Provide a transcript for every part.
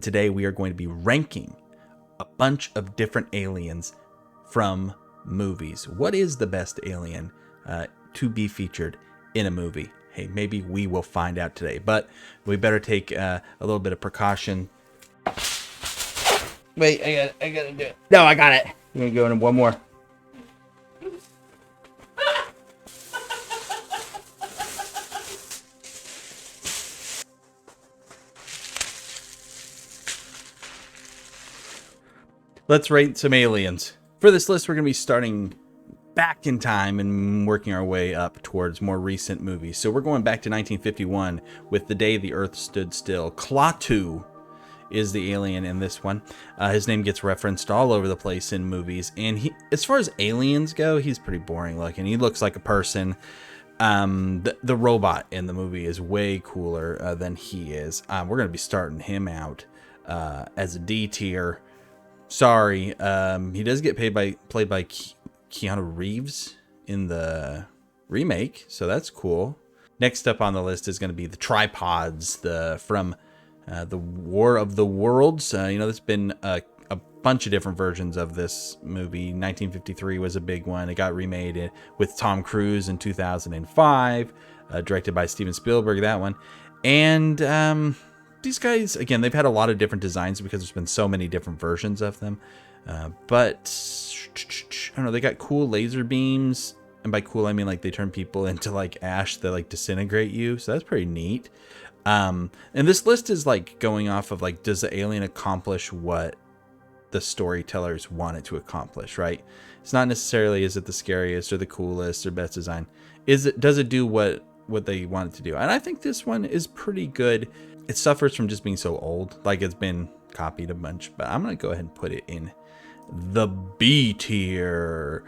Today we are going to be ranking a bunch of different aliens from movies. What is the best alien to be featured in a movie? Hey, maybe we will find out today, but we better take a little bit of precaution. Wait, I gotta do it. No, I got it. I'm gonna go in one more. Let's rate some aliens. For this list, we're going to be starting back in time and working our way up towards more recent movies. So we're going back to 1951 with The Day the Earth Stood Still. Klaatu is the alien in this one. His name gets referenced all over the place in movies. And he, as far as aliens go, he's pretty boring looking. He looks like a person. The robot in the movie is way cooler than he is. We're going to be starting him out as a D tier. Sorry, he does get played by Keanu Reeves in the remake, so that's cool. Next up on the list is going to be the tripods, from the War of the Worlds. There's been a bunch of different versions of this movie. 1953 was a big one. It got remade with Tom Cruise in 2005, directed by Steven Spielberg, that one. And these guys, again, they've had a lot of different designs because there's been so many different versions of them. But I don't know, they got cool laser beams. And by cool, I mean like they turn people into like ash that like disintegrate you. So that's pretty neat. And this list is like going off of like, does the alien accomplish what the storytellers want it to accomplish, right? It's not necessarily, is it the scariest or the coolest or best design? Does it do what they want it to do? And I think this one is pretty good. It suffers from just being so old, like it's been copied a bunch, but I'm going to go ahead and put it in the B tier.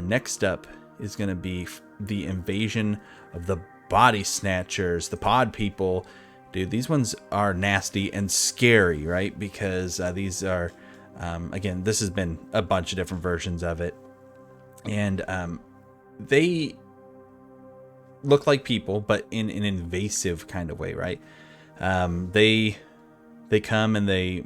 Next up is going to be the invasion of the body snatchers, the pod people. Dude, these ones are nasty and scary, right? Because these are, again, this has been a bunch of different versions of it. And they look like people, but in an invasive kind of way, right? They come and they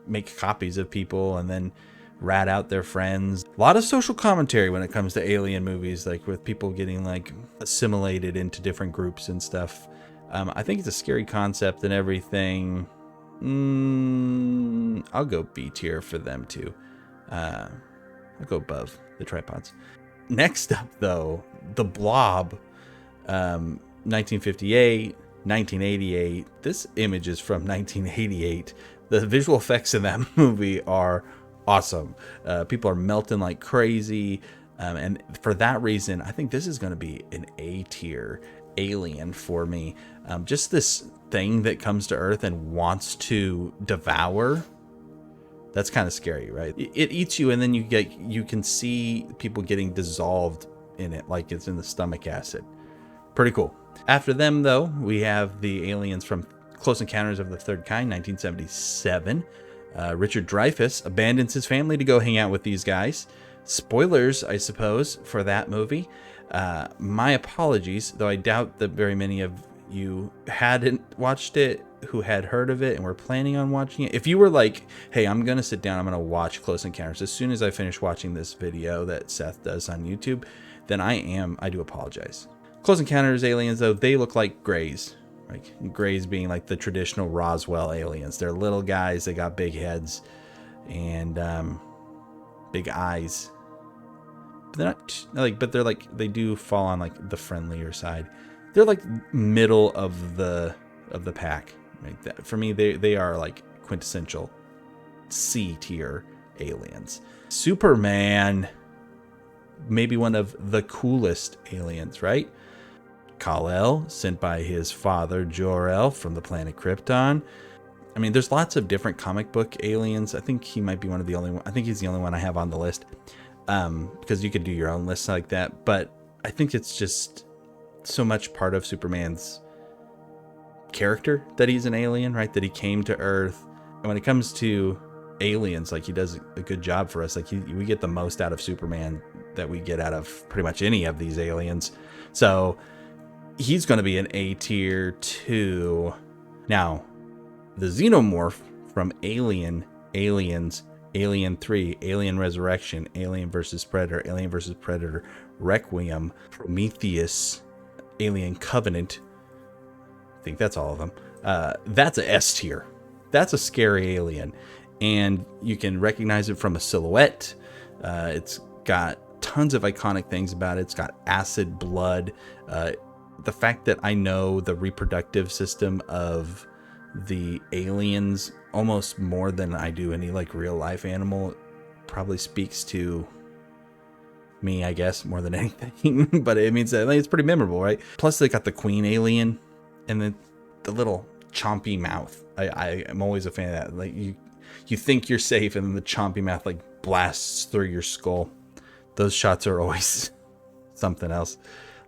make copies of people and then rat out their friends. A lot of social commentary when it comes to alien movies, like with people getting like assimilated into different groups and stuff. I think it's a scary concept and everything. I'll go B tier for them too. I'll go above the tripods. Next up though, the Blob, 1958. 1988. This image is from 1988. The visual effects in that movie are awesome. People are melting like crazy. And for that reason, I think this is going to be an A tier alien for me. Just this thing that comes to Earth and wants to devour. That's kind of scary, right? It eats you and then you can see people getting dissolved in it like it's in the stomach acid. Pretty cool. After them, though, we have the aliens from Close Encounters of the Third Kind, 1977. Richard Dreyfuss abandons his family to go hang out with these guys. Spoilers, I suppose, for that movie. My apologies, though I doubt that very many of you hadn't watched it, who had heard of it and were planning on watching it. If you were like, hey, I'm going to sit down, I'm going to watch Close Encounters as soon as I finish watching this video that Seth does on YouTube, then I do apologize. Close Encounters aliens, though, they look like Greys. Like Greys being like the traditional Roswell aliens. They're little guys. They got big heads and big eyes. But they're not like. But they're like, they do fall on like the friendlier side. They're like middle of the pack. Right? For me, they are like quintessential C tier aliens. Superman, maybe one of the coolest aliens, right? Kal-El, sent by his father Jor-El from the planet Krypton. I mean, there's lots of different comic book aliens. I think he might be one of the only one. I think he's the only one I have on the list, because you could do your own list like that. But I think it's just so much part of Superman's character that he's an alien, right? That he came to Earth. And when it comes to aliens, like, he does a good job for us. Like, we get the most out of Superman that we get out of pretty much any of these aliens. So he's going to be an A tier too. Now, the Xenomorph from Alien, Aliens, Alien 3, Alien Resurrection, Alien vs. Predator, Alien vs. Predator, Requiem, Prometheus, Alien Covenant. I think that's all of them. That's a S tier. That's a scary alien. And you can recognize it from a silhouette. It's got tons of iconic things about it. It's got acid blood. The fact that I know the reproductive system of the aliens almost more than I do any like real life animal probably speaks to me, I guess, more than anything. But it means that it's pretty memorable, right? Plus they got the queen alien and then the little chompy mouth. I am always a fan of that. Like you think you're safe and then the chompy mouth like blasts through your skull. Those shots are always something else.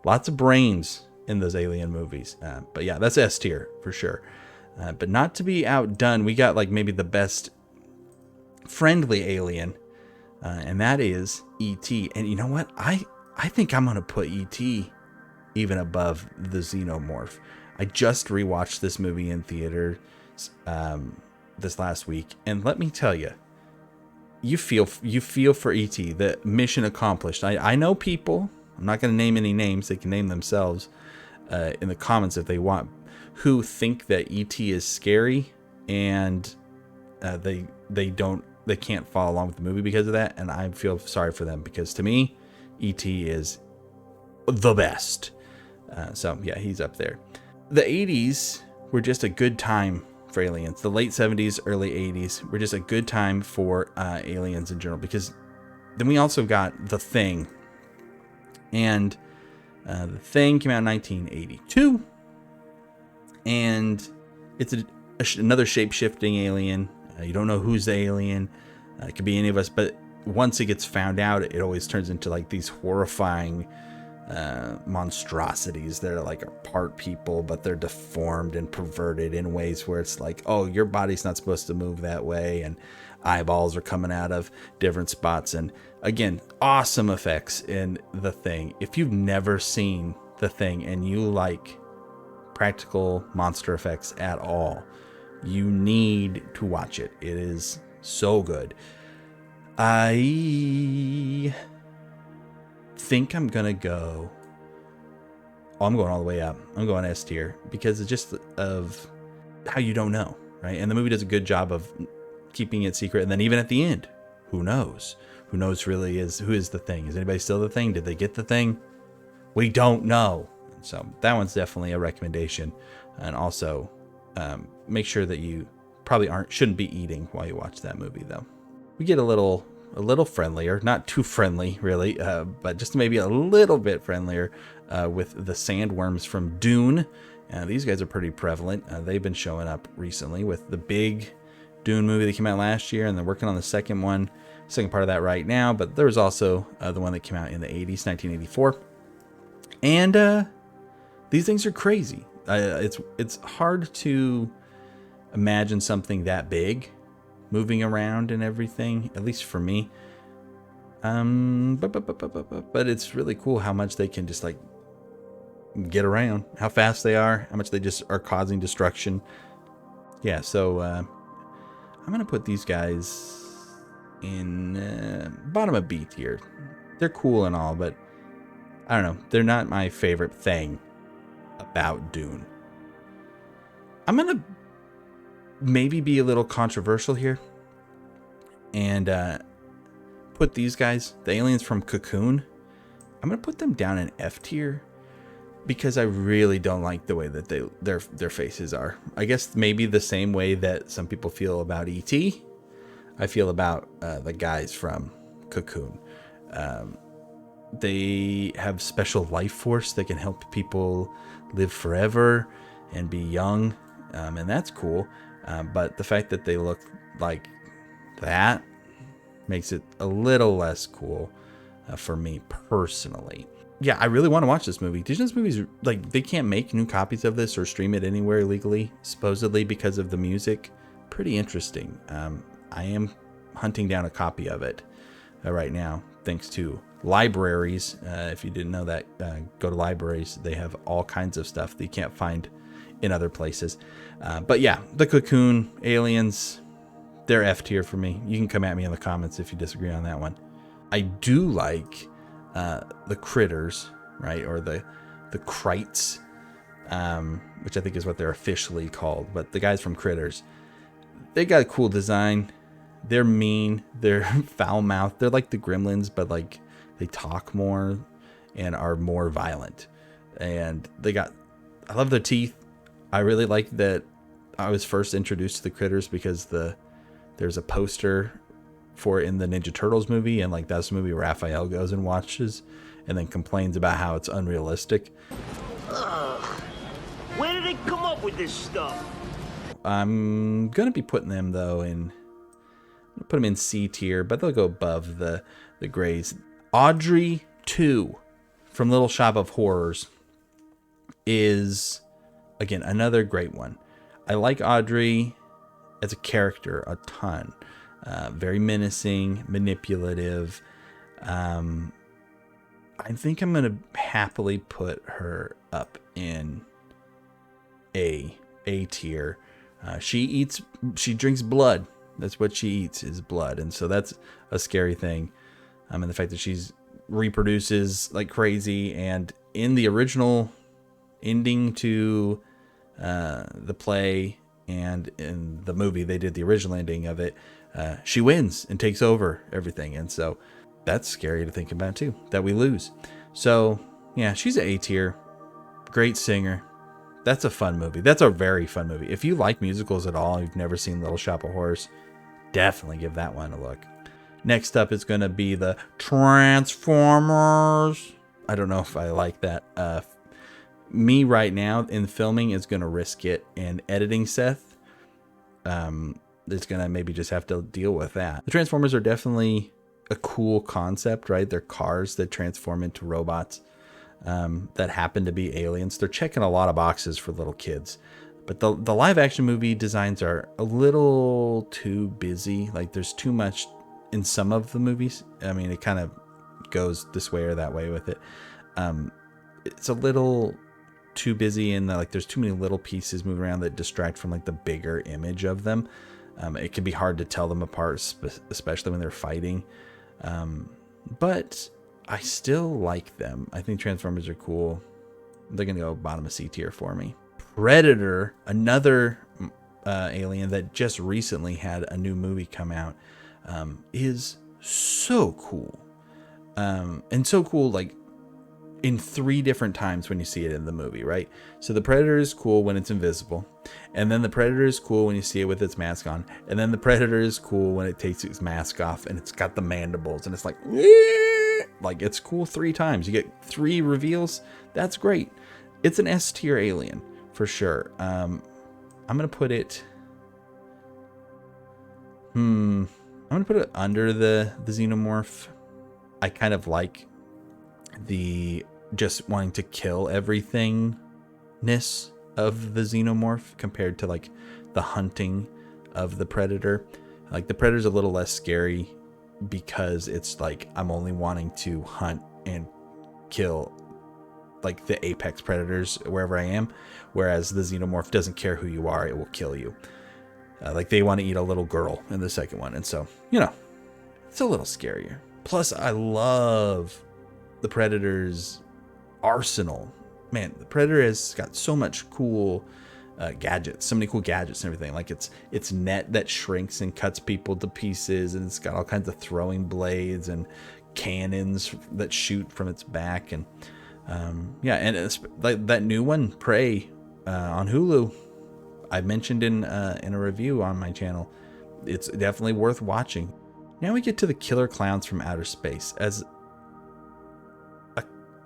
Lots of brains in those alien movies. But yeah, that's S tier for sure. But not to be outdone, we got like maybe the best friendly alien, and that is E.T. And you know what? I think I'm going to put E.T. even above the Xenomorph. I just rewatched this movie in theater this last week, and let me tell you, you feel for E.T. The mission accomplished. I know people, I'm not going to name any names, they can name themselves in the comments if they want, who think that E.T. is scary and they can't follow along with the movie because of that, and I feel sorry for them because to me, E.T. is the best. So yeah, he's up there. The 80s were just a good time for aliens. The late 70s, early 80s were just a good time for aliens in general, because then we also got The Thing, and The Thing came out in 1982. And it's another shape-shifting alien. You don't know who's the alien. It could be any of us, but once it gets found out, it always turns into like these horrifying monstrosities. They're like part people, but they're deformed and perverted in ways where it's like, oh, your body's not supposed to move that way, and eyeballs are coming out of different spots. And again, awesome effects in The Thing. If you've never seen The Thing and you like practical monster effects at all, you need to watch it. It is so good. I think I'm gonna go, I'm going all the way up. I'm going S tier because it's just of how you don't know, right? And the movie does a good job of keeping it secret. And then even at the end, who knows really who is the Thing? Is anybody still the Thing? Did they get the Thing? We don't know. So that one's definitely a recommendation. And also make sure that you probably shouldn't be eating while you watch that movie, though. We get a little friendlier, not too friendly really, but just maybe a little bit friendlier with the SandWorms from Dune. These guys are pretty prevalent. They've been showing up recently with the big Dune movie that came out last year, and they're working on the second part of that right now. But there was also the one that came out in the 80s, 1984. And these things are crazy. It's hard to imagine something that big moving around and everything, at least for me. But it's really cool how much they can just like get around, how fast they are, how much they just are causing destruction. Yeah, so I'm gonna put these guys in bottom of B tier. They're cool and all, but I don't know, they're not my favorite thing about Dune. I'm gonna maybe be a little controversial here and put these guys, the aliens from Cocoon, I'm gonna put them down in F tier because I really don't like the way that their faces are. I guess maybe the same way that some people feel about E.T. I feel about the guys from Cocoon. They have special life force that can help people live forever and be young, and that's cool. But the fact that they look like that makes it a little less cool for me personally. Yeah, I really want to watch this movie. This movie's like, they can't make new copies of this or stream it anywhere legally, supposedly because of the music. Pretty interesting. I am hunting down a copy of it right now, thanks to libraries. If you didn't know that, go to libraries. They have all kinds of stuff that you can't find in other places. But yeah, the Cocoon aliens, they're F tier for me. You can come at me in the comments if you disagree on that one. I do like the critters, right? Or the Crites, which I think is what they're officially called. But the guys from Critters, they got a cool design. They're mean. They're foul-mouthed. They're like the Gremlins, but like they talk more and are more violent. And I love their teeth. I really like that I was first introduced to the Critters because there's a poster for it in the Ninja Turtles movie, and like that's the movie Raphael goes and watches and then complains about how it's unrealistic. Where did they come up with this stuff? I'm gonna be putting them though put them in C tier, but they'll go above the grays. Audrey 2 from Little Shop of Horrors is, again, another great one. I like Audrey as a character a ton. Very menacing, manipulative. I think I'm going to happily put her up in A tier. She drinks blood. That's what she eats, is blood. And so that's a scary thing. And the fact that she's reproduces like crazy. And in the original ending to the play and in the movie, they did the original ending of it. She wins and takes over everything. And so that's scary to think about too, that we lose. So yeah, she's an A tier. Great singer. That's a fun movie. That's a very fun movie. If you like musicals at all, you've never seen Little Shop of Horrors, definitely give that one a look. Next up is going to be the Transformers. I don't know if I like that. Me right now in filming is going to risk it, and editing Seth is going to maybe just have to deal with that. The Transformers are definitely a cool concept, right? They're cars that transform into robots that happen to be aliens. They're checking a lot of boxes for little kids. But the live action movie designs are a little too busy. Like there's too much in some of the movies. I mean, it kind of goes this way or that way with it. It's a little too busy, and like there's too many little pieces moving around that distract from like the bigger image of them. It can be hard to tell them apart, especially when they're fighting. But I still like them. I think Transformers are cool. They're gonna go bottom of C tier for me. Predator, another alien that just recently had a new movie come out, is so cool. And so cool, like in 3 different times when you see it in the movie, right? So the Predator is cool when it's invisible, and then the Predator is cool when you see it with its mask on, and then the Predator is cool when it takes its mask off and it's got the mandibles and it's like it's cool 3 times. You get 3 reveals. That's great. It's an S tier alien for sure. I'm gonna put it I'm gonna put it under the Xenomorph. I kind of like the just wanting to kill everythingness of the Xenomorph compared to like the hunting of the Predator. Like the Predator's a little less scary because it's like I'm only wanting to hunt and kill like the apex predators wherever I am, whereas the Xenomorph doesn't care who you are, it will kill you. Like they want to eat a little girl in the second one, and so it's a little scarier. Plus I love the Predator's arsenal. Man, the Predator has got so much cool gadgets, so many cool gadgets and everything. Like it's net that shrinks and cuts people to pieces, and it's got all kinds of throwing blades and cannons that shoot from its back. And and it's like that new one, Prey, on Hulu, I mentioned in a review on my channel. It's definitely worth watching. Now we get to the killer clowns from outer space. As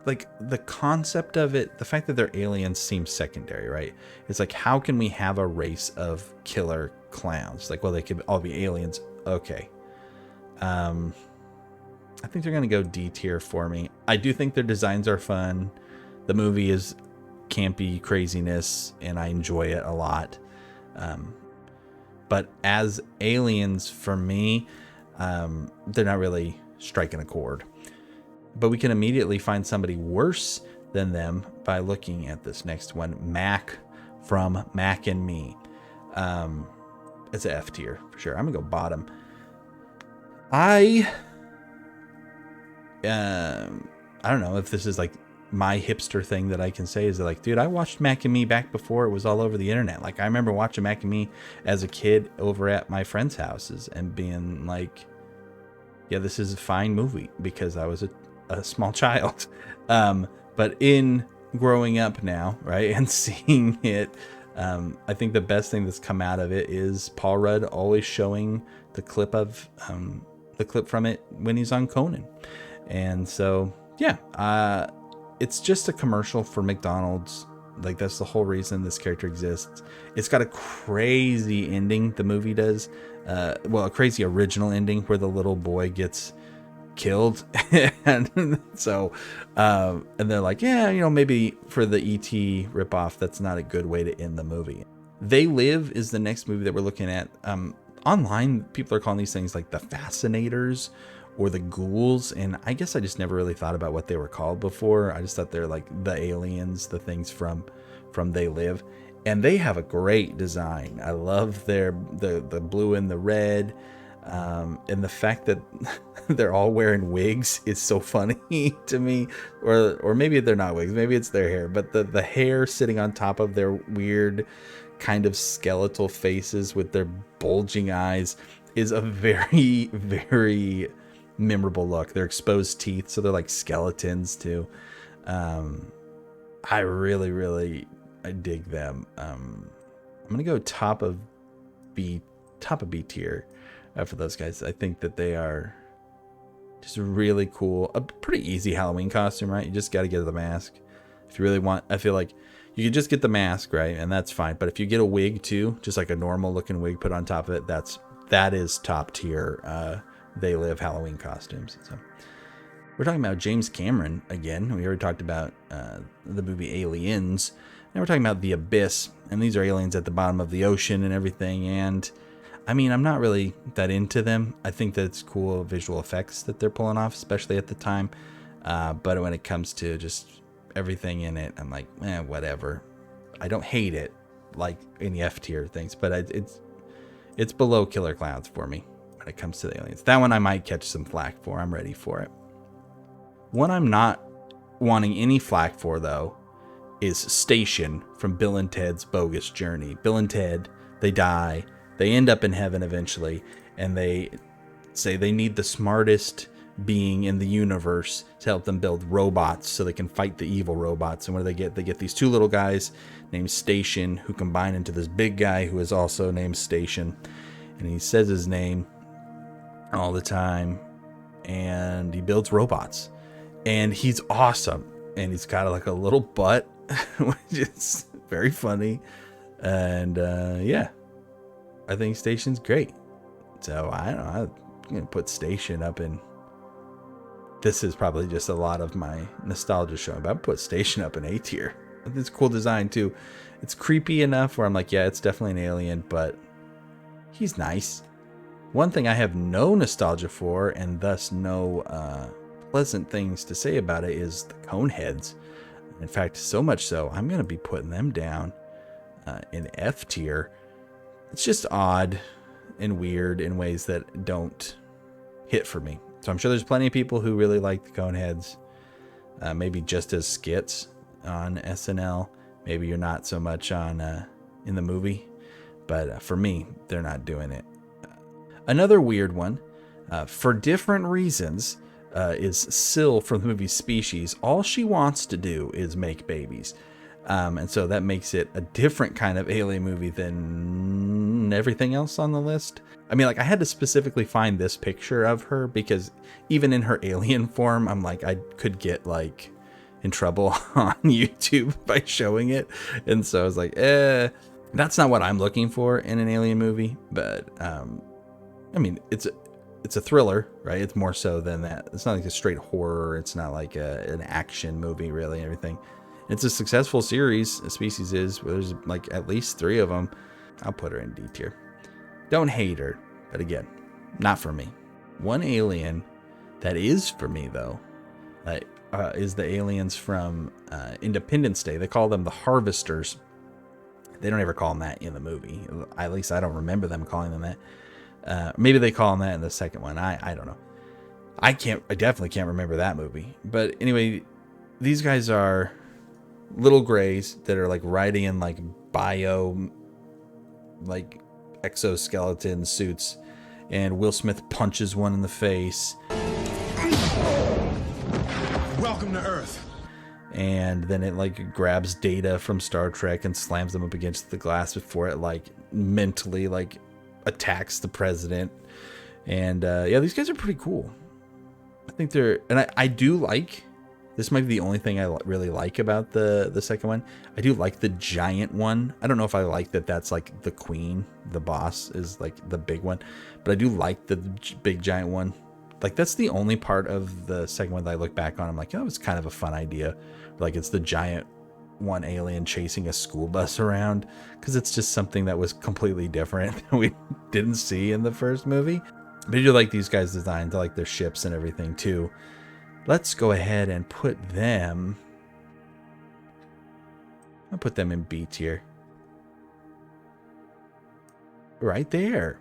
like the concept of it, the fact that they're aliens seems secondary, right? It's like, how can we have a race of killer clowns? Like, well, they could all be aliens. Okay. I think they're going to go D tier for me. I do think their designs are fun. The movie is campy craziness, and I enjoy it a lot. But as aliens, for me, they're not really striking a chord. But we can immediately find somebody worse than them by looking at this next one, Mac from Mac and Me. It's a F tier for sure. I'm gonna go bottom. I don't know if this is like my hipster thing that I can say is that, like, dude, I watched Mac and Me back before it was all over the internet. Like, I remember watching Mac and Me as a kid over at my friends' houses and being like, yeah, this is a fine movie because I was a small child. But in growing up now, right, and seeing it, I think the best thing that's come out of it is Paul Rudd always showing the clip from it when he's on Conan. And so, yeah, it's just a commercial for McDonald's. Like, that's the whole reason this character exists. It's got a crazy ending, the movie does. A crazy original ending where the little boy gets killed. And so, and they're like, yeah, maybe for the E.T. ripoff, that's not a good way to end the movie. They Live is the next movie that we're looking at. Online, people are calling these things like the Fascinators or the Ghouls, and I guess I just never really thought about what they were called before. I just thought they're like the aliens, the things from They Live, and they have a great design. I love the blue and the red, and the fact that they're all wearing wigs is so funny to me. Or maybe they're not wigs, maybe it's their hair, but the hair sitting on top of their weird kind of skeletal faces with their bulging eyes is a very, very memorable look. They're exposed teeth, so they're like skeletons too. I really I dig them. I'm gonna go top of B tier for those guys. I think that they are just really cool. A pretty easy Halloween costume, right? You just got to get the mask. If you really want, I feel like you could just get the mask, right, and that's fine. But if you get a wig too, just like a normal looking wig put on top of it, that is top tier. They Live Halloween costumes. So we're talking about James Cameron again. We already talked about the movie Aliens. Now we're talking about The Abyss, and these are aliens at the bottom of the ocean and everything. And I mean, I'm not really that into them. I think that it's cool visual effects that they're pulling off, especially at the time. But when it comes to just everything in it, I'm like, whatever. I don't hate it like in the F tier things, but it's below Killer Klowns for me when it comes to the aliens. That one I might catch some flack for. I'm ready for it. One I'm not wanting any flack for, though, is Station from Bill and Ted's Bogus Journey. Bill and Ted, they die. They end up in heaven eventually, and they say they need the smartest being in the universe to help them build robots so they can fight the evil robots. And what do they get? They get these two little guys named Station who combine into this big guy who is also named Station. And he says his name all the time, and he builds robots. And he's awesome. And he's got like a little butt, which is very funny. And yeah, I think Station's great. So I don't know, I'm going to put Station up in... This is probably just a lot of my nostalgia showing, but I put Station up in A tier. It's cool design too. It's creepy enough where I'm like, yeah, it's definitely an alien, but he's nice. One thing I have no nostalgia for, and thus no pleasant things to say about it, is the Coneheads. In fact, so much so, I'm going to be putting them down in F tier. It's just odd and weird in ways that don't hit for me. So I'm sure there's plenty of people who really like the Coneheads, maybe just as skits on SNL. Maybe you're not so much on in the movie, but for me, they're not doing it. Another weird one, for different reasons, is Syl from the movie Species. All she wants to do is make babies. And so that makes it a different kind of alien movie than everything else on the list. I mean, like, I had to specifically find this picture of her because even in her alien form, I'm like, I could get like in trouble on YouTube by showing it. And so I was like, that's not what I'm looking for in an alien movie. But I mean, it's a thriller, right? It's more so than that. It's not like a straight horror. It's not like an action movie, really, and everything. It's a successful series, Species is. There's like at least 3 of them. I'll put her in D tier. Don't hate her, but again, not for me. One alien that is for me, though, is the aliens from Independence Day. They call them the Harvesters. They don't ever call them that in the movie. At least I don't remember them calling them that. Maybe they call them that in the second one. I don't know. I definitely can't remember that movie. But anyway, these guys are little grays that are like riding in like like exoskeleton suits, and Will Smith punches one in the face. Welcome to Earth. And then it like grabs Data from Star Trek and slams them up against the glass before it like mentally like attacks the president. And yeah, these guys are pretty cool. I think they're, and I do like, this might be the only thing I really like about the second one. I do like the giant one. I don't know if I like that that's like the queen, the boss is like the big one, but I do like the big giant one. Like that's the only part of the second one that I look back on. I'm like, oh, it's kind of a fun idea. Like it's the giant one alien chasing a school bus around, because it's just something that was completely different that we didn't see in the first movie. But I do like these guys' designs. I like their ships and everything too. Let's go ahead and put them. I'll put them in B tier. Right there.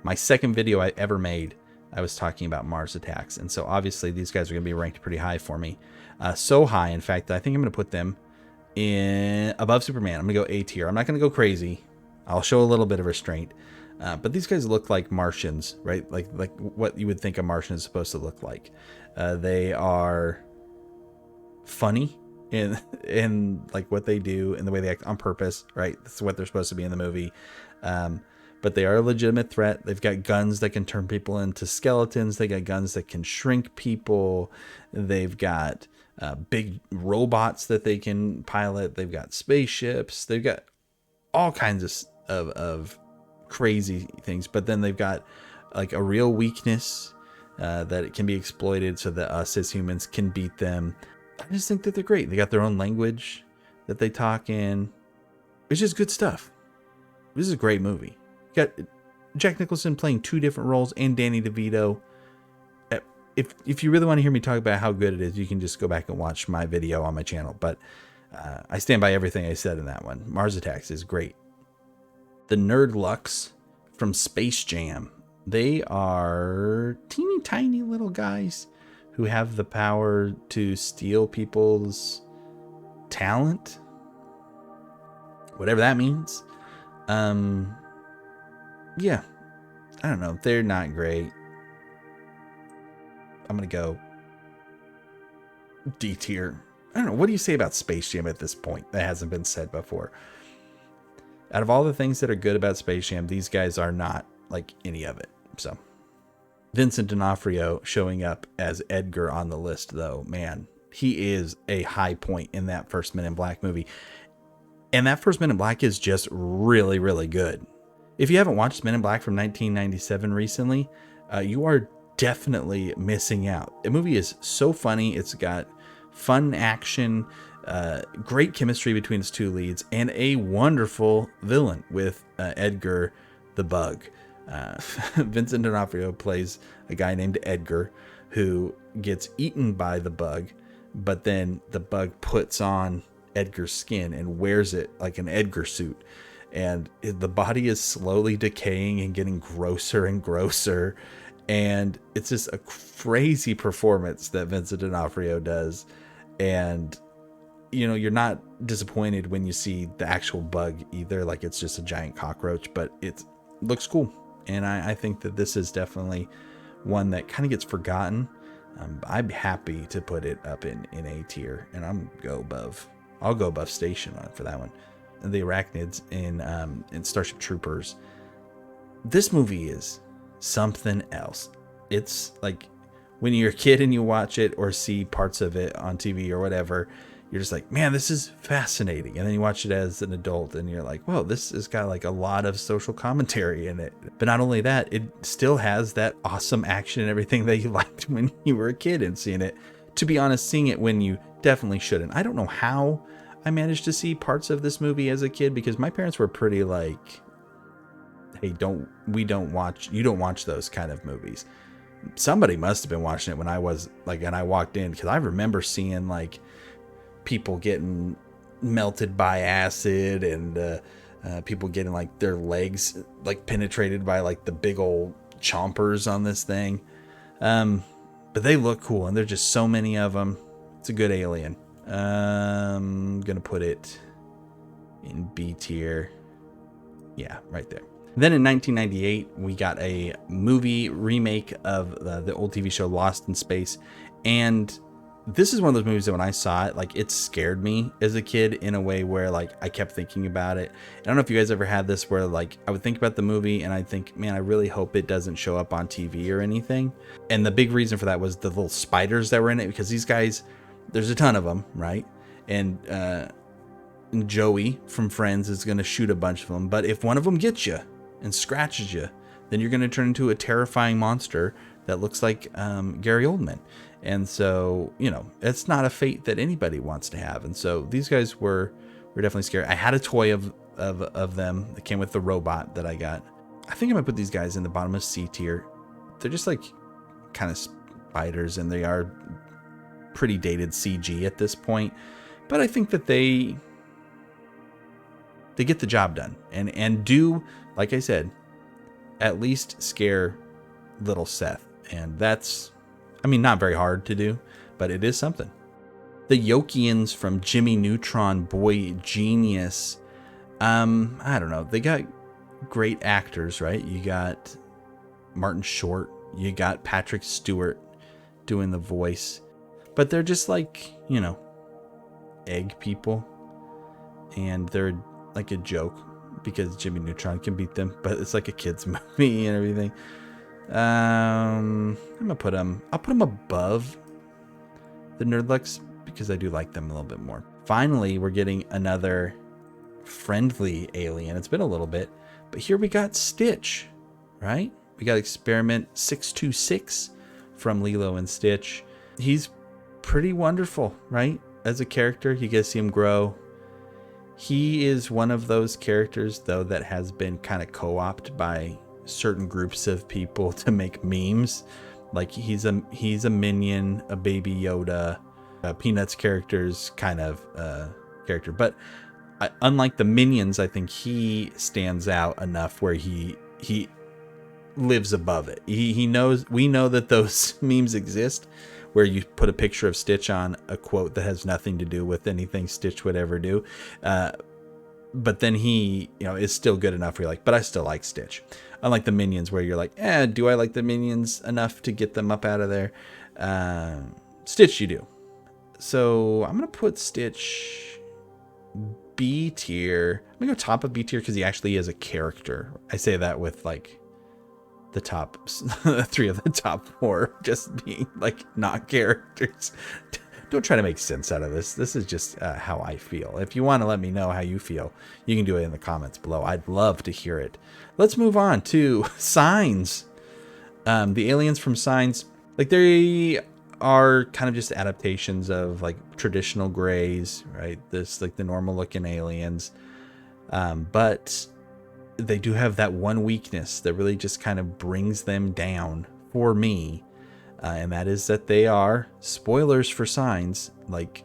My second video I ever made, I was talking about Mars attacks. And so obviously these guys are going to be ranked pretty high for me. So high, in fact, I think I'm going to put them in above Superman. I'm going to go A tier. I'm not going to go crazy. I'll show a little bit of restraint. But these guys look like Martians, right? Like what you would think a Martian is supposed to look like. They are funny in like what they do and the way they act on purpose, right? That's what they're supposed to be in the movie. But they are a legitimate threat. They've got guns that can turn people into skeletons. They got guns that can shrink people. They've got big robots that they can pilot. They've got spaceships. They've got all kinds of crazy things. But then they've got like a real weakness that it can be exploited so that us as humans can beat them. I just think that they're great. They got their own language that they talk in. It's just good stuff. This is a great movie. You got Jack Nicholson playing two different roles and Danny DeVito. If you really want to hear me talk about how good it is, you can just go back and watch my video on my channel. But I stand by everything I said in that one. Mars Attacks is great. The Nerdlucks from Space Jam. They are teeny tiny little guys who have the power to steal people's talent. Whatever that means. Yeah, I don't know. They're not great. I'm going to go D tier. I don't know. What do you say about Space Jam at this point? That hasn't been said before. Out of all the things that are good about Space Jam, these guys are not like any of it. So Vincent D'Onofrio showing up as Edgar on the list, though, man, he is a high point in that first Men in Black movie. And that first Men in Black is just really, really good. If you haven't watched Men in Black from 1997 recently, you are definitely missing out. The movie is so funny. It's got fun action, great chemistry between its two leads, and a wonderful villain with Edgar the Bug. Vincent D'Onofrio plays a guy named Edgar who gets eaten by the bug, but then the bug puts on Edgar's skin and wears it like an Edgar suit. And the body is slowly decaying and getting grosser and grosser. And it's just a crazy performance that Vincent D'Onofrio does. And, you know, you're not disappointed when you see the actual bug either. Like it's just a giant cockroach, but it looks cool. And I think that this is definitely one that kind of gets forgotten. I'm happy to put it up in A tier, and I'll go above Station on it for that one. And the Arachnids in Starship Troopers. This movie is something else. It's like when you're a kid and you watch it or see parts of it on TV or whatever, you're just like, man, this is fascinating. And then you watch it as an adult and you're like, whoa, this has got like a lot of social commentary in it. But not only that, it still has that awesome action and everything that you liked when you were a kid and seeing it. To be honest, seeing it when you definitely shouldn't. I don't know how I managed to see parts of this movie as a kid because my parents were pretty like, hey, you don't watch those kind of movies. Somebody must have been watching it when I was like, and I walked in because I remember seeing like people getting melted by acid, and people getting like their legs like penetrated by like the big old chompers on this thing. But they look cool, and there's just so many of them. It's a good alien. I'm gonna put it in B tier. Yeah, right there. Then in 1998, we got a movie remake of the old TV show Lost in Space. And this is one of those movies that when I saw it, like, it scared me as a kid in a way where, like, I kept thinking about it. I don't know if you guys ever had this where, like, I would think about the movie and I'd think, man, I really hope it doesn't show up on TV or anything. And the big reason for that was the little spiders that were in it, because these guys, there's a ton of them, right? And Joey from Friends is going to shoot a bunch of them. But if one of them gets you and scratches you, then you're going to turn into a terrifying monster that looks like Gary Oldman. And so, you know, it's not a fate that anybody wants to have. And so these guys were definitely scary. I had a toy of them that came with the robot that I got. I think I'm going to put these guys in the bottom of C tier. They're just like kind of spiders, and they are pretty dated CG at this point. But I think that they get the job done and do, like I said, at least scare little Seth. And that's, I mean, not very hard to do, but it is something. The Yokians from Jimmy Neutron, boy genius. I don't know. They got great actors, right? You got Martin Short. You got Patrick Stewart doing the voice. But they're just like, you know, egg people. And they're like a joke because Jimmy Neutron can beat them. But it's like a kid's movie and everything. I'm gonna put them, I'll put them above the Nerdlucks because I do like them a little bit more. Finally, we're getting another friendly alien. It's been a little bit, but here we got Stitch, right? We got Experiment 626 from Lilo and Stitch. He's pretty wonderful, right? As a character, you get to see him grow. He is one of those characters, though, that has been kind of co-opted by certain groups of people to make memes. Like he's a minion, a baby Yoda, a Peanuts characters kind of character. But unlike the minions, I think he stands out enough where he lives above it. He knows, we know that those memes exist, where you put a picture of Stitch on a quote that has nothing to do with anything Stitch would ever do. But then he, you know, is still good enough where you're like, but I still like Stitch. Unlike the minions where you're like, do I like the minions enough to get them up out of there? Stitch, you do. So I'm going to put Stitch B tier. I'm going to go top of B tier because he actually is a character. I say that with like the top 3 of the top 4 just being like not characters. Don't try to make sense out of this. This is just how I feel. If you want to let me know how you feel, you can do it in the comments below. I'd love to hear it. Let's move on to Signs. The aliens from Signs, like they are kind of just adaptations of like traditional Greys, right? This like the normal looking aliens. But they do have that one weakness that really just kind of brings them down for me. And that is that they are, spoilers for Signs, like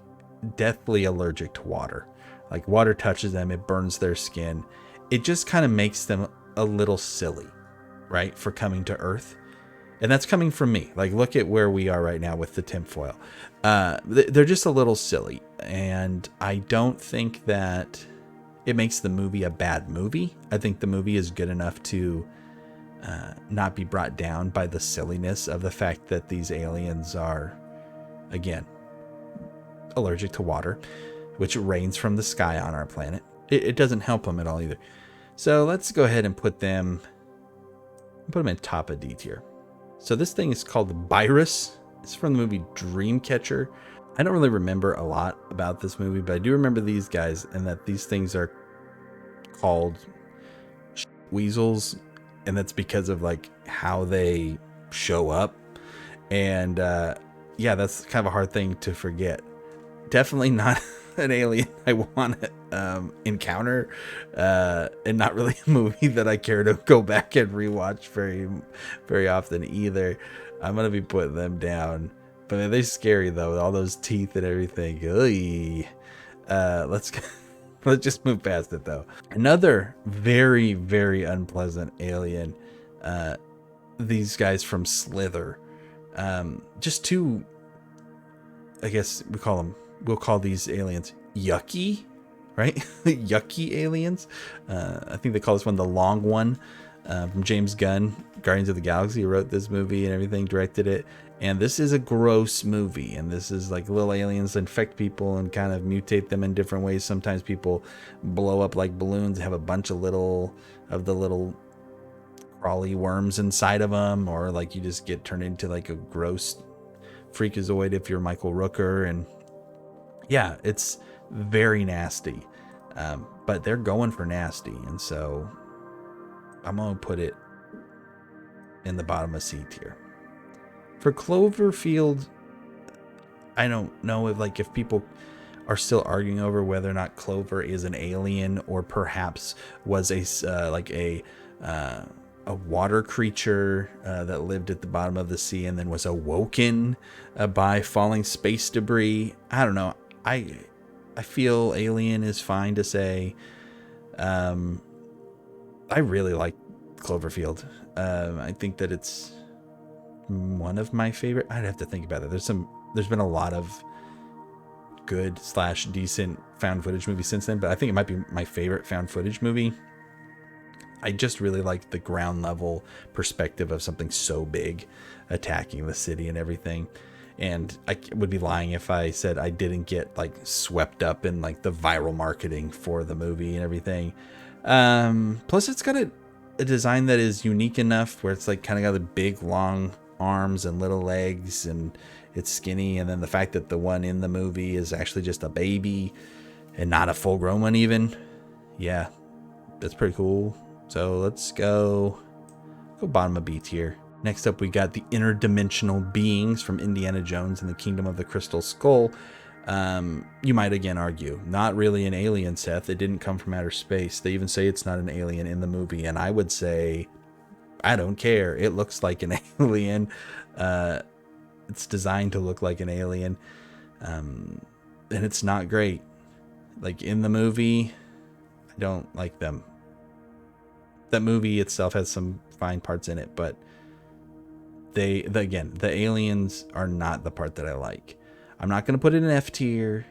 deathly allergic to water. Like water touches them, it burns their skin. It just kind of makes them a little silly, right? For coming to Earth. And that's coming from me. Like, look at where we are right now with the tinfoil. They're just a little silly. And I don't think that it makes the movie a bad movie. I think the movie is good enough to not be brought down by the silliness of the fact that these aliens are, again, allergic to water, which rains from the sky on our planet. It doesn't help them at all either. So let's go ahead and put them in top of D tier. So this thing is called Byrus. It's from the movie Dreamcatcher. I don't really remember a lot about this movie, but I do remember these guys and that these things are called Weasels. And that's because of like how they show up. And yeah, that's kind of a hard thing to forget. Definitely not an alien I want to encounter, and not really a movie that I care to go back and rewatch very, very often either. I'm going to be putting them down. But they're scary though, with all those teeth and everything. Let's let's just move past it though. Another very, very unpleasant alien. These guys from Slither. Just two, I guess we'll call these aliens yucky, right? Yucky aliens. I think they call this one the long one, from James Gunn, Guardians of the Galaxy, who wrote this movie and everything, directed it. And this is a gross movie, and this is like little aliens infect people and kind of mutate them in different ways. Sometimes people blow up like balloons, have a bunch of little crawly worms inside of them, or like you just get turned into like a gross freakazoid if you're Michael Rooker. And yeah, it's very nasty, but they're going for nasty, and so I'm gonna put it in the bottom of C tier. For Cloverfield, I don't know if people are still arguing over whether or not Clover is an alien or perhaps was a water creature that lived at the bottom of the sea and then was awoken by falling space debris. I don't know. I feel alien is fine to say. I really like Cloverfield. I think that it's one of my favorite. I'd have to think about it. There's been a lot of good / decent found footage movies since then, but I think it might be my favorite found footage movie. I just really like the ground level perspective of something so big attacking the city and everything. And I would be lying if I said I didn't get like swept up in like the viral marketing for the movie and everything. Plus it's got a design that is unique enough where it's like kind of got the big long arms and little legs, and it's skinny. And then the fact that the one in the movie is actually just a baby and not a full grown one even. Yeah, that's pretty cool. So let's go bottom of B tier. Next up, we got the interdimensional beings from Indiana Jones and the Kingdom of the Crystal Skull. You might again argue, not really an alien, Seth. It didn't come from outer space. They even say it's not an alien in the movie. And I would say, I don't care. It looks like an alien. It's designed to look like an alien. And it's not great. Like in the movie, I don't like them. That movie itself has some fine parts in it, but the aliens are not the part that I like. I'm not going to put it in F tier,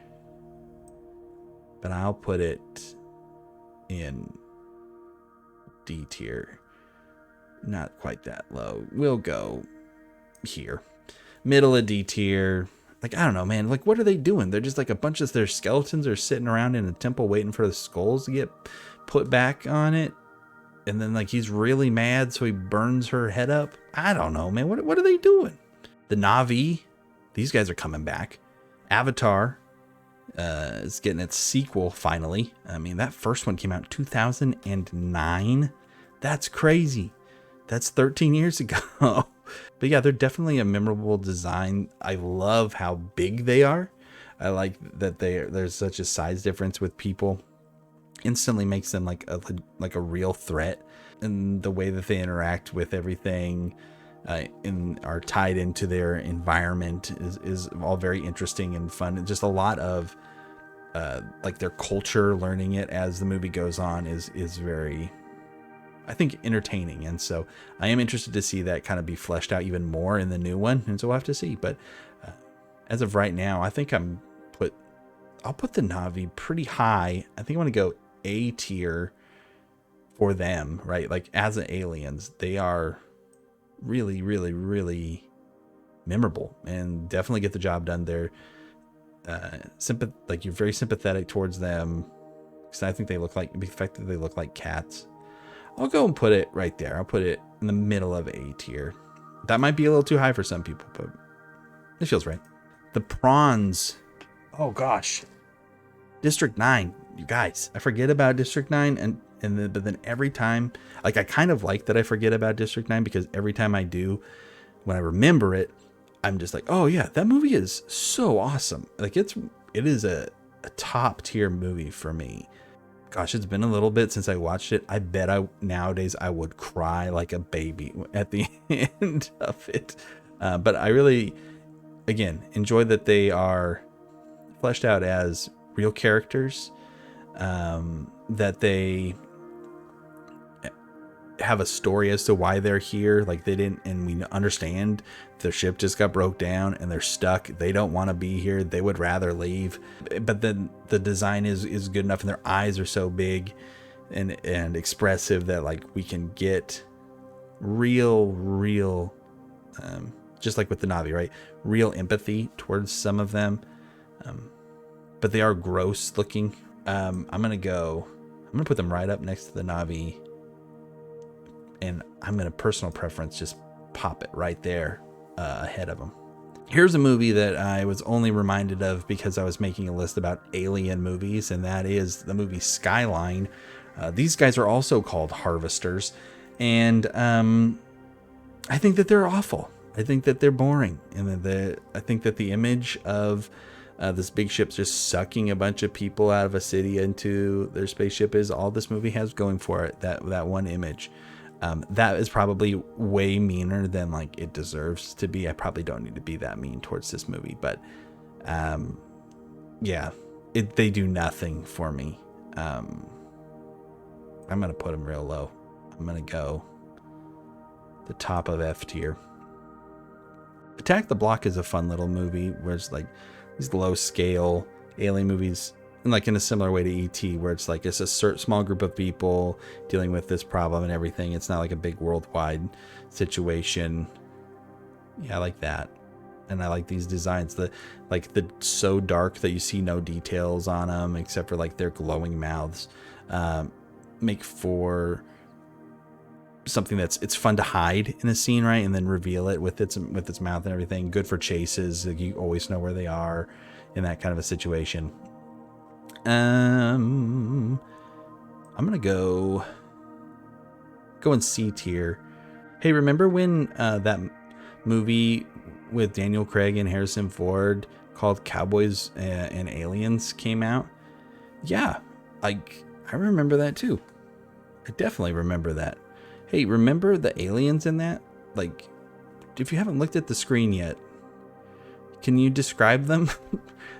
but I'll put it in D tier. Not quite that low. We'll go here. Middle of D tier. Like, I don't know, man. Like, what are they doing? They're just like a bunch of their skeletons are sitting around in a temple waiting for the skulls to get put back on it. And then like he's really mad, so he burns her head up. I don't know, man. What are they doing? The Na'vi, these guys are coming back. Avatar is getting its sequel finally. I mean, that first one came out in 2009. That's crazy. That's 13 years ago. But yeah, they're definitely a memorable design. I love how big they are. I like that there's such a size difference with people. Instantly makes them like a real threat, and the way that they interact with everything are tied into their environment is all very interesting and fun. And just a lot of like their culture, learning it as the movie goes on is very, I think, entertaining. And so I am interested to see that kind of be fleshed out even more in the new one, and so we'll have to see. But as of right now, I think I'll put the Na'vi pretty high. I think I want to go A tier for them, right? Like as aliens, they are really, really, really memorable and definitely get the job done. They're like you're very sympathetic towards them, because I think they look like cats. I'll go and put it right there. I'll put it in the middle of A tier. That might be a little too high for some people, but it feels right. The prawns. Oh gosh. District 9, you guys, I forget about District 9, but then every time, like, I kind of like that I forget about District 9, because every time I do, when I remember it, I'm just like, oh yeah, that movie is so awesome. Like it is a top tier movie for me. Gosh, it's been a little bit since I watched it. I bet nowadays I would cry like a baby at the end of it. But I really, again, enjoy that they are fleshed out as real characters, that they have a story as to why they're here. Like they didn't, and we understand their ship just got broke down and they're stuck. They don't want to be here. They would rather leave. But then the design is good enough, and their eyes are so big and expressive that like we can get real, just like with the Na'vi, right? Real empathy towards some of them. But they are gross looking. I'm gonna put them right up next to the Na'vi, and I'm gonna personal preference just pop it right there ahead of them. Here's a movie that I was only reminded of because I was making a list about alien movies, and that is the movie Skyline. These guys are also called harvesters, and I think that they're awful. I think that they're boring, and I think that the image of this big ship just sucking a bunch of people out of a city into their spaceship is all this movie has going for it. That one image. That is probably way meaner than like it deserves to be. I probably don't need to be that mean towards this movie, but yeah, they do nothing for me. I'm gonna put them real low. I'm gonna go the top of F tier. Attack the Block is a fun little movie where it's like these low scale alien movies, and like in a similar way to E.T., where it's like it's a small group of people dealing with this problem and everything. It's not like a big worldwide situation. Yeah, I like that. And I like these designs, the so dark that you see no details on them except for like their glowing mouths, make for something it's fun to hide in a scene, right? And then reveal it with its mouth and everything. Good for chases. Like you always know where they are in that kind of a situation. I'm gonna go in C tier. Hey, remember when that movie with Daniel Craig and Harrison Ford called Cowboys and Aliens came out? Yeah, I remember that too. I definitely remember that. Hey, remember the aliens in that? Like, if you haven't looked at the screen yet, can you describe them?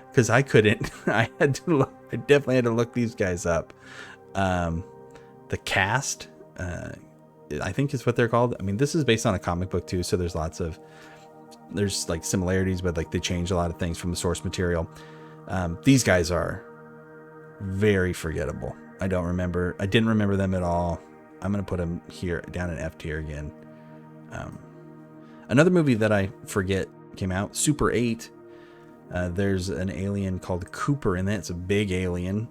Because I couldn't. I definitely had to look these guys up. The cast, I think is what they're called. I mean, this is based on a comic book too, so there's like similarities, but like they changed a lot of things from the source material. These guys are very forgettable. I didn't remember them at all. I'm going to put them here down in F tier again. Another movie that I forget came out, Super 8. There's an alien called Cooper in that. It's a big alien,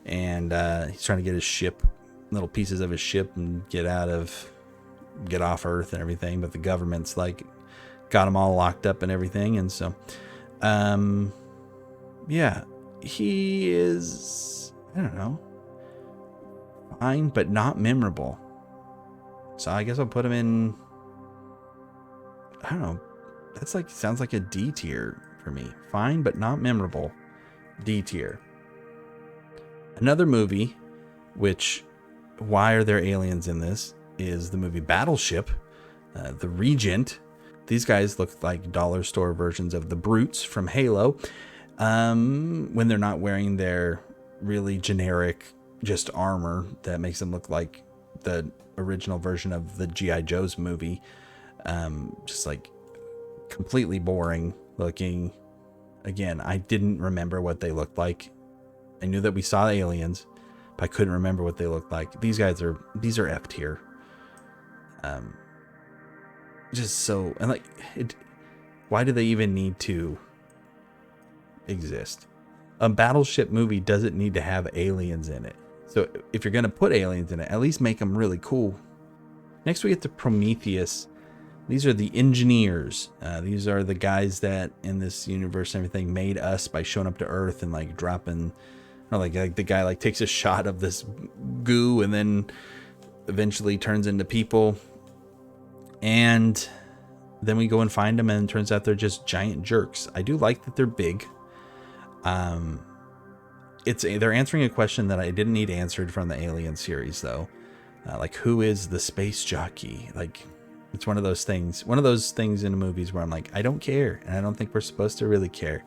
and he's trying to get his ship, little pieces of his ship, and get off Earth and everything. But the government's like got him all locked up and everything. And so, yeah, he is, I don't know, fine, but not memorable. So I guess I'll put him in, I don't know. That's like, sounds like a D tier for me. Fine, but not memorable. D tier. Another movie, which, why are there aliens in this, is the movie Battleship, The Regent. These guys look like dollar store versions of the Brutes from Halo, when they're not wearing their really generic just armor that makes them look like the original version of the G.I. Joe's movie. Just like completely boring looking. Again, I didn't remember what they looked like. I knew that we saw aliens, but I couldn't remember what they looked like. These are F tier. Just so, and like it, why do they even need to exist? A battleship movie doesn't need to have aliens in it. So if you're going to put aliens in it, at least make them really cool. Next we get to Prometheus. These are the engineers. These are the guys that in this universe and everything made us by showing up to Earth and like dropping, like the guy like takes a shot of this goo and then eventually turns into people. And then we go and find them, and it turns out they're just giant jerks. I do like that they're big. They're answering a question that I didn't need answered from the Alien series, though. Like, who is the space jockey? Like, it's one of those things in the movies where I'm like, I don't care, and I don't think we're supposed to really care.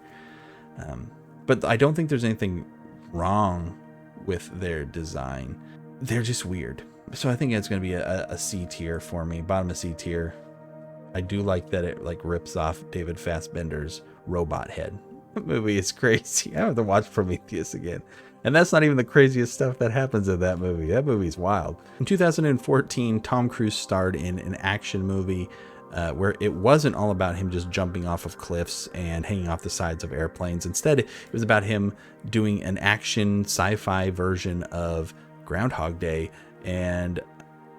But I don't think there's anything wrong with their design. They're just weird. So I think it's going to be a C tier for me, bottom of C tier. I do like that it like rips off David Fassbender's robot head. That movie is crazy. I have to watch Prometheus again. And that's not even the craziest stuff that happens in that movie. That movie's wild. In 2014, Tom Cruise starred in an action movie where it wasn't all about him just jumping off of cliffs and hanging off the sides of airplanes. Instead, it was about him doing an action sci-fi version of Groundhog Day, and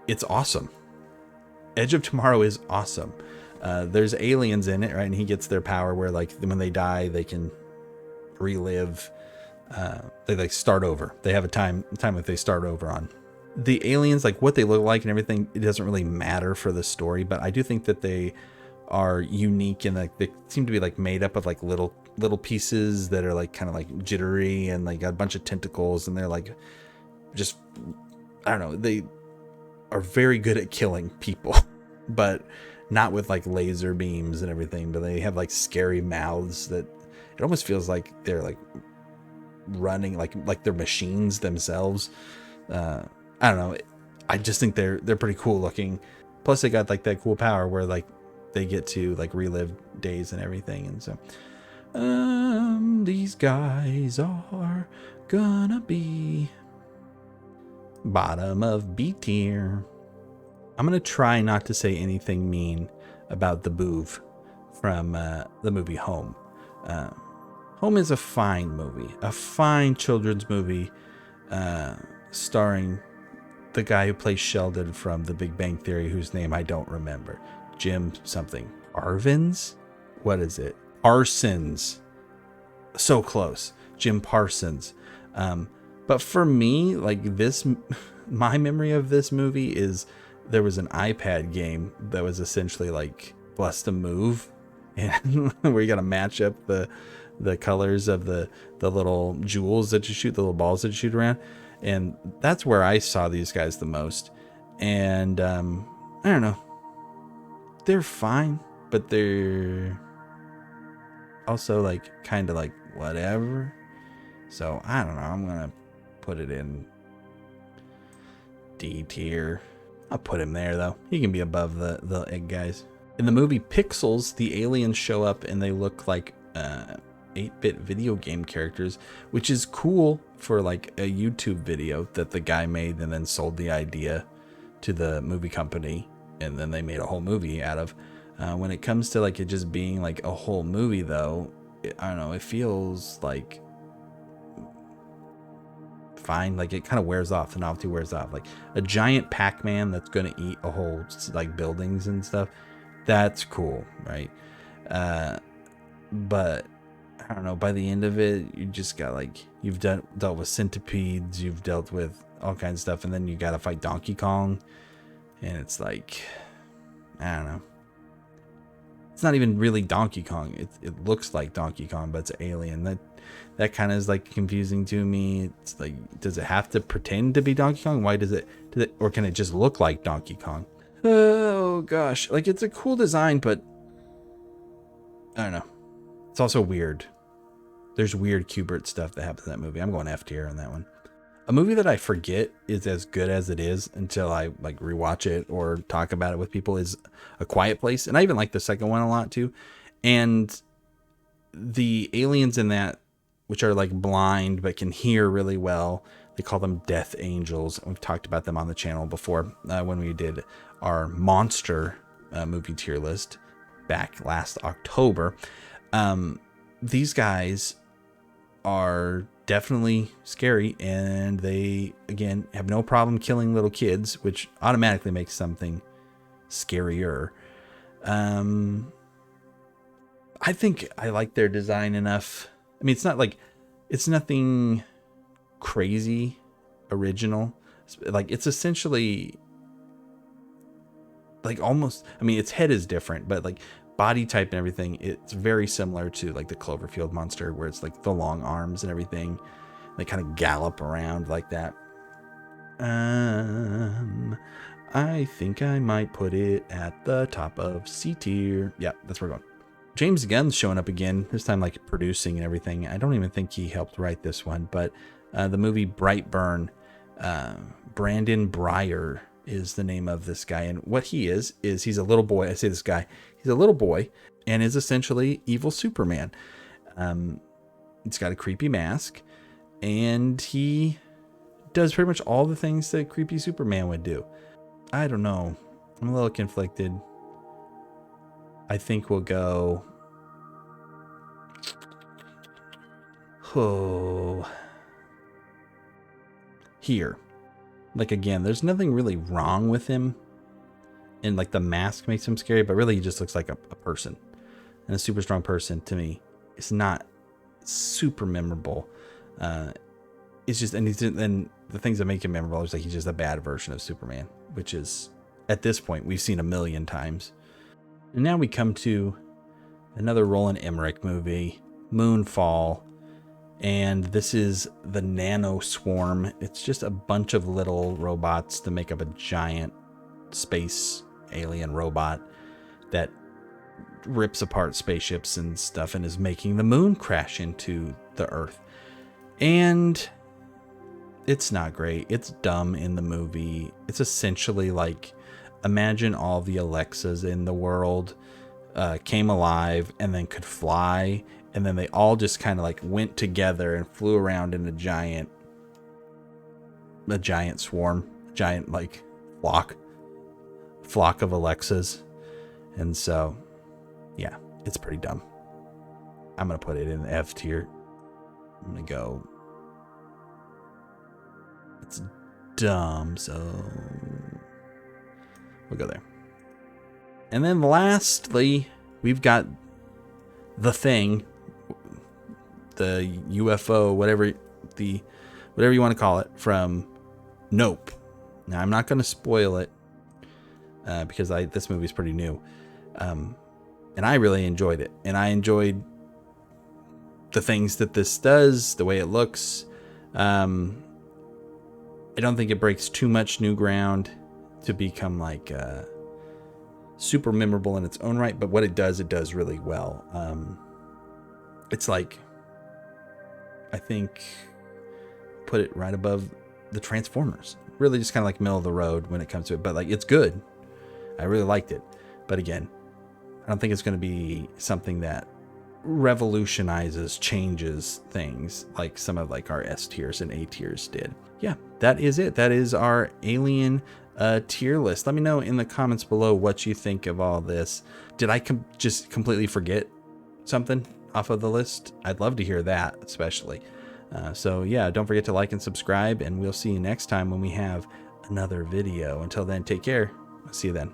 it's awesome. Edge of Tomorrow is awesome. There's aliens in it, right? And he gets their power where like when they die, they can relive. They like start over. They have a time that they start over on. The aliens, like what they look like and everything, it doesn't really matter for the story, but I do think that they are unique and like they seem to be like made up of like little pieces that are like kind of like jittery and like got a bunch of tentacles, and they're like just, I don't know, they are very good at killing people, but not with like laser beams and everything, but they have like scary mouths that it almost feels like they're like running like they're machines themselves. I don't know. I just think they're pretty cool looking. Plus they got like that cool power where like they get to like relive days and everything. And so, these guys are gonna be bottom of B tier. I'm gonna try not to say anything mean about the Boov from the movie Home. Home is a fine movie, a fine children's movie, starring the guy who plays Sheldon from The Big Bang Theory, whose name I don't remember. Jim something. Arvins? What is it? Parsons. So close. Jim Parsons. But for me, like this, my memory of this movie is there was an iPad game that was essentially like Bust a Move, and where you got to match up the colors of the little jewels that you shoot, the little balls that you shoot around. And that's where I saw these guys the most. And I don't know, they're fine, but they're also like kind of like whatever. So I don't know, I'm gonna put it in D tier. I'll put him there though. He can be above the egg guys. In the movie Pixels, the aliens show up and they look like 8-bit video game characters, which is cool for like a YouTube video that the guy made and then sold the idea to the movie company, and then they made a whole movie out of. When it comes to like it just being like a whole movie though, I don't know, it feels like fine. Like it kind of wears off, the novelty wears off. Like a giant Pac-Man that's going to eat a whole like buildings and stuff, that's cool, right? But I don't know, by the end of it, you just got like, you've dealt with centipedes, you've dealt with all kinds of stuff, and then you got to fight Donkey Kong, and it's like, I don't know. It's not even really Donkey Kong. It looks like Donkey Kong, but it's an alien. That kind of is like confusing to me. It's like, does it have to pretend to be Donkey Kong? Why does it, or can it just look like Donkey Kong? Oh gosh, like it's a cool design, but I don't know. It's also weird. There's weird Kubert stuff that happens in that movie. I'm going F tier on that one. A movie that I forget is as good as it is until I like rewatch it or talk about it with people is A Quiet Place. And I even like the second one a lot too. And the aliens in that, which are like blind but can hear really well, they call them Death Angels. We've talked about them on the channel before when we did our monster movie tier list back last October. These guys are definitely scary, and they again have no problem killing little kids, which automatically makes something scarier. I think I like their design enough. I mean, it's nothing crazy original. Like it's essentially like almost, I mean, its head is different, but like body type and everything, it's very similar to like the Cloverfield monster, where it's like the long arms and everything. They kind of gallop around like that. I think I might put it at the top of C tier. Yeah, that's where we're going. James Gunn's showing up again, this time like producing and everything. I don't even think he helped write this one, but the movie Brightburn, Brandon Breyer is the name of this guy. And what he is he's a little boy. I say this guy, he's a little boy and is essentially evil Superman. He's got a creepy mask and he does pretty much all the things that creepy Superman would do. I don't know. I'm a little conflicted. I think we'll go. Oh. Here. Like, again, there's nothing really wrong with him. And, like, the mask makes him scary, but really he just looks like a person. And a super strong person, to me, is not super memorable. It's just, and the things that make him memorable is like he's just a bad version of Superman, which is, at this point, we've seen a million times. And now we come to another Roland Emmerich movie, Moonfall. And this is the Nano Swarm. It's just a bunch of little robots to make up a giant space alien robot that rips apart spaceships and stuff and is making the moon crash into the Earth. And it's not great. It's dumb in the movie. It's essentially like, imagine all the Alexas in the world came alive and then could fly, and then they all just kind of like went together and flew around in a giant swarm, giant like flock of Alexas. And so, yeah, it's pretty dumb. I'm gonna put it in the F tier. I'm gonna go. It's dumb, so we'll go there. And then lastly, we've got The Thing, the UFO, whatever you want to call it, from Nope. Now, I'm not going to spoil it because this movie is pretty new. And I really enjoyed it. And I enjoyed the things that this does, the way it looks. I don't think it breaks too much new ground to become like super memorable in its own right, but what it does really well. It's like, I think, put it right above the Transformers. Really just kind of like middle of the road when it comes to it, but like, it's good. I really liked it. But again, I don't think it's going to be something that revolutionizes, changes things like some of like our S tiers and A tiers did. Yeah, that is it. That is our Alien tier list. Let me know in the comments below what you think of all this. Did I just completely forget something off of the list? I'd love to hear that, especially. So yeah, don't forget to like and subscribe, and we'll see you next time when we have another video. Until then, take care. I'll see you then.